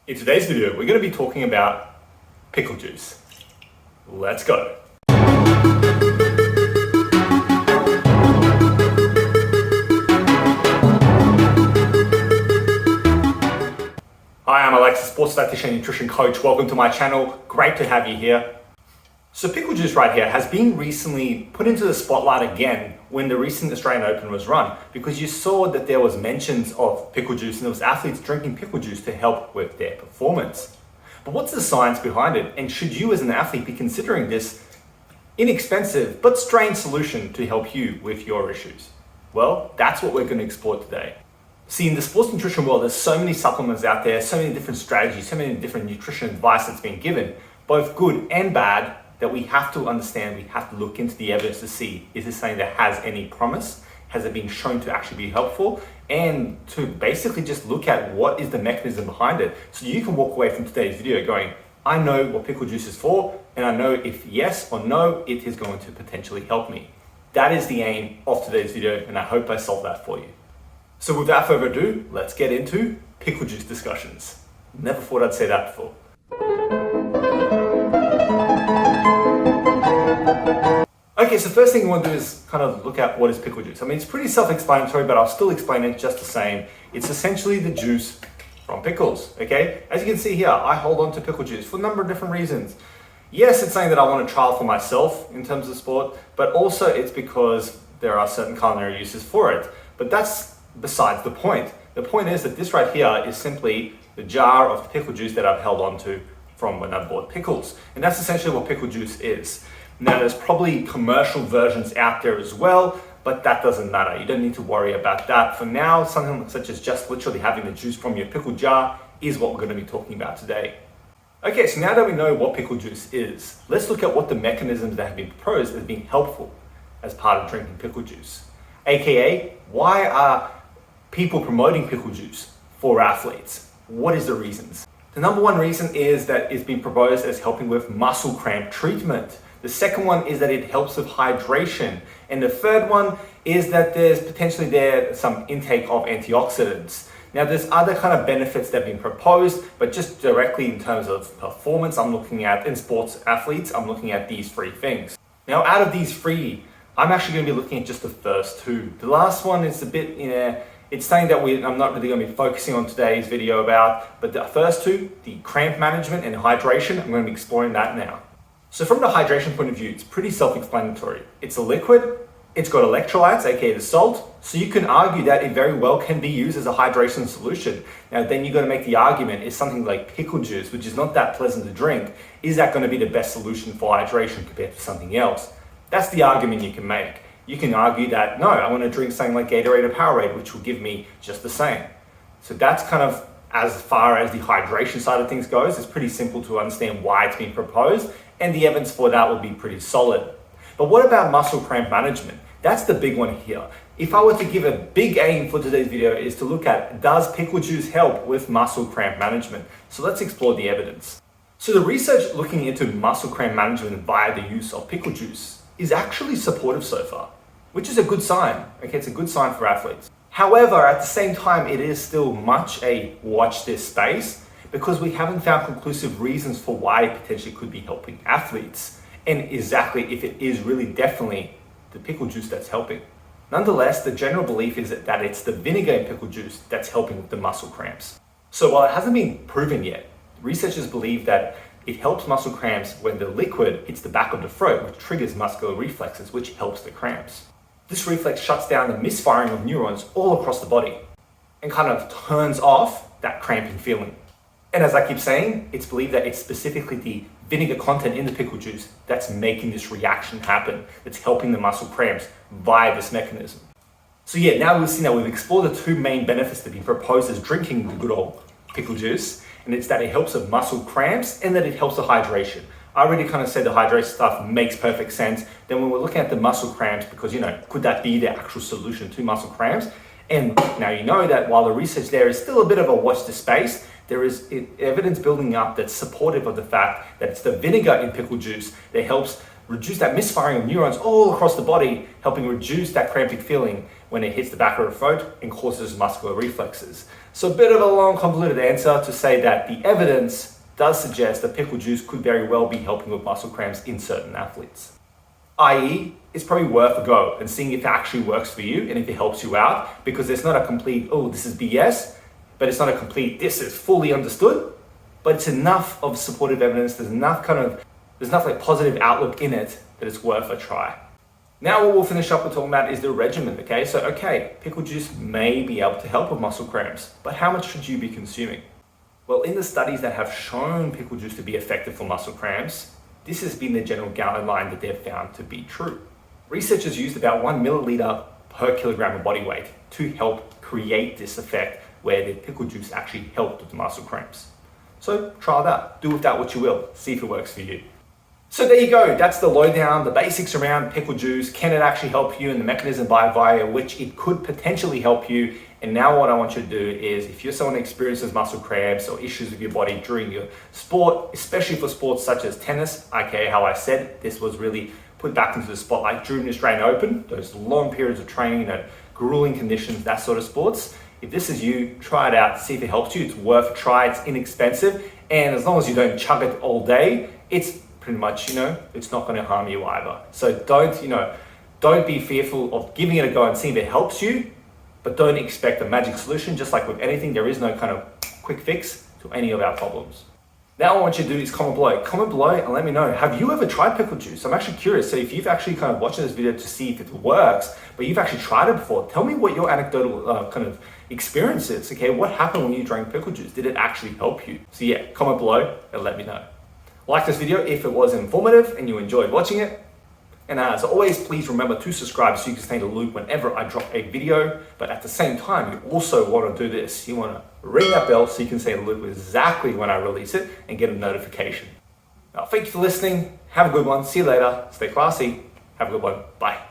In today's video, we're going to be talking about pickle juice. Let's go. Hi, I'm Aleksa, sports dietitian and nutrition coach. Welcome to my channel. Great to have you here. So pickle juice right here has been recently put into the spotlight again when the recent Australian Open was run, because you saw that there was mentions of pickle juice and there was athletes drinking pickle juice to help with their performance. But what's the science behind it? And should you as an athlete be considering this inexpensive but strange solution to help you with your issues? Well, that's what we're going to explore today. See, in the sports nutrition world, there's so many supplements out there, so many different strategies, so many different nutrition advice that's been given, both good and bad, that we have to understand, we have to look into the evidence to see, is this something that has any promise? Has it been shown to actually be helpful? And to basically just look at what is the mechanism behind it. So you can walk away from today's video going, I know what pickle juice is for, and I know if yes or no, it is going to potentially help me. That is the aim of today's video, and I hope I solved that for you. So without further ado, let's get into pickle juice discussions. Never thought I'd say that before. Okay, so first thing we want to do is kind of look at what is pickle juice. I mean, it's pretty self-explanatory, but I'll still explain it just the same. It's essentially the juice from pickles, okay? As you can see here, I hold on to pickle juice for a number of different reasons. Yes, it's something that I want to trial for myself in terms of sport, but also it's because there are certain culinary uses for it. But that's besides the point. The point is that this right here is simply the jar of pickle juice that I've held on to from when I bought pickles. And that's essentially what pickle juice is. Now, there's probably commercial versions out there as well, but that doesn't matter. You don't need to worry about that. For now, something such as just literally having the juice from your pickle jar is what we're going to be talking about today. Okay, so now that we know what pickle juice is, let's look at what the mechanisms that have been proposed as being helpful as part of drinking pickle juice. AKA, why are people promoting pickle juice for athletes? What is the reasons? The number one reason is that it's been proposed as helping with muscle cramp treatment. The second one is that it helps with hydration. And the third one is that there's potentially some intake of antioxidants. Now there's other kind of benefits that have been proposed, but just directly in terms of performance, I'm looking at, in sports athletes, I'm looking at these three things. Now out of these three, I'm actually going to be looking at just the first two. The last one is a bit, it's something that I'm not really going to be focusing on today's video about, but the first two, the cramp management and hydration, I'm going to be exploring that now. So from the hydration point of view, it's pretty self-explanatory. It's a liquid, it's got electrolytes, aka the salt, so you can argue that it very well can be used as a hydration solution. Now then you've got to make the argument, is something like pickle juice, which is not that pleasant to drink, is that going to be the best solution for hydration compared to something else? That's the argument you can make. You can argue that, no, I want to drink something like Gatorade or Powerade, which will give me just the same. So that's kind of, as far as the hydration side of things goes, it's pretty simple to understand why it's being proposed, and the evidence for that will be pretty solid. But what about muscle cramp management? That's the big one here. If I were to give a big aim for today's video is to look at, does pickle juice help with muscle cramp management? So let's explore the evidence. So the research looking into muscle cramp management via the use of pickle juice is actually supportive so far, which is a good sign. Okay, it's a good sign for athletes. However, at the same time, it is still much a watch this space, because we haven't found conclusive reasons for why it potentially could be helping athletes, and exactly if it is really definitely the pickle juice that's helping. Nonetheless, the general belief is that it's the vinegar in pickle juice that's helping with the muscle cramps. So while it hasn't been proven yet, researchers believe that it helps muscle cramps when the liquid hits the back of the throat, which triggers muscular reflexes, which helps the cramps. This reflex shuts down the misfiring of neurons all across the body and kind of turns off that cramping feeling. And as I keep saying, it's believed that it's specifically the vinegar content in the pickle juice that's making this reaction happen, that's helping the muscle cramps via this mechanism. So yeah, now we've seen that we've explored the two main benefits that have been proposed as drinking the good old pickle juice, and it's that it helps with muscle cramps and that it helps with hydration. I already kind of said the hydration stuff makes perfect sense. Then when we're looking at the muscle cramps, because could that be the actual solution to muscle cramps? And now you know that while the research there is still a bit of a watch this space, there is evidence building up that's supportive of the fact that it's the vinegar in pickle juice that helps reduce that misfiring of neurons all across the body, helping reduce that cramping feeling when it hits the back of the throat and causes muscular reflexes. So a bit of a long, convoluted answer to say that the evidence does suggest that pickle juice could very well be helping with muscle cramps in certain athletes. I.e., it's probably worth a go and seeing if it actually works for you and if it helps you out, because it's not a complete, oh, this is BS, but it's not a complete, this is fully understood, but it's enough of supportive evidence, there's enough like positive outlook in it that it's worth a try. Now what we'll finish up with talking about is the regimen, okay? So, okay, pickle juice may be able to help with muscle cramps, but how much should you be consuming? Well, in the studies that have shown pickle juice to be effective for muscle cramps, this has been the general guideline that they've found to be true. Researchers used about 1 milliliter per kilogram of body weight to help create this effect where the pickle juice actually helped with the muscle cramps. So try that, do with that what you will, see if it works for you. So there you go, that's the lowdown, the basics around pickle juice. Can it actually help you, and the mechanism via which it could potentially help you. And now what I want you to do is, if you're someone who experiences muscle cramps or issues with your body during your sport, especially for sports such as tennis, aka how I said this was really put back into the spotlight during the Australian Open, those long periods of training, grueling conditions, that sort of sports. If this is you, try it out, see if it helps you. It's worth a try, it's inexpensive, and as long as you don't chug it all day, it's pretty much, it's not going to harm you either. So don't be fearful of giving it a go and seeing if it helps you, but don't expect a magic solution. Just like with anything, there is no kind of quick fix to any of our problems. Now what I want you to do is comment below and let me know, have you ever tried pickle juice? I'm actually curious. So if you've actually kind of watched this video to see if it works, but you've actually tried it before, tell me what your anecdotal kind of experience is, okay? What happened when you drank pickle juice? Did it actually help you? So yeah, comment below and let me know. Like this video if it was informative and you enjoyed watching it. And as always, please remember to subscribe so you can stay in the loop whenever I drop a video. But at the same time, you also want to do this. You want to ring that bell so you can stay in the loop exactly when I release it and get a notification. Now, thank you for listening. Have a good one. See you later. Stay classy. Have a good one. Bye.